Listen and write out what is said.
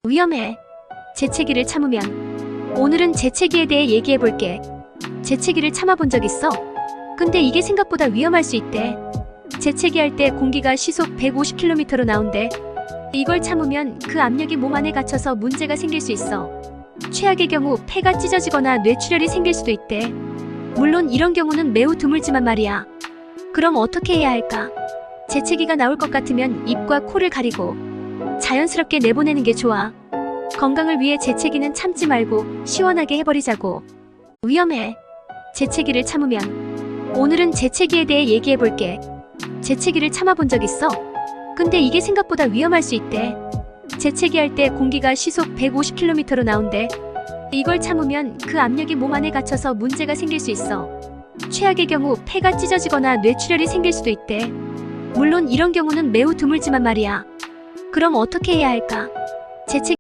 위험해. 재채기를 참으면. 오늘은 재채기에 대해 얘기해볼게. 재채기를 참아본 적 있어? 근데 이게 생각보다 위험할 수 있대. 재채기할 때 공기가 시속 150km로 나온대. 이걸 참으면 그 압력이 몸 안에 갇혀서 문제가 생길 수 있어. 최악의 경우 폐가 찢어지거나 뇌출혈이 생길 수도 있대. 물론 이런 경우는 매우 드물지만 말이야. 그럼 어떻게 해야 할까? 재채기가 나올 것 같으면 입과 코를 가리고 자연스럽게 내보내는 게 좋아. 건강을 위해 재채기는 참지 말고 시원하게 해버리자고. 위험해. 재채기를 참으면. 오늘은 재채기에 대해 얘기해볼게. 재채기를 참아본 적 있어? 근데 이게 생각보다 위험할 수 있대. 재채기할 때 공기가 시속 150km로 나온대. 이걸 참으면 그 압력이 몸 안에 갇혀서 문제가 생길 수 있어. 최악의 경우 폐가 찢어지거나 뇌출혈이 생길 수도 있대. 물론 이런 경우는 매우 드물지만 말이야. 그럼 어떻게 해야 할까? 재채기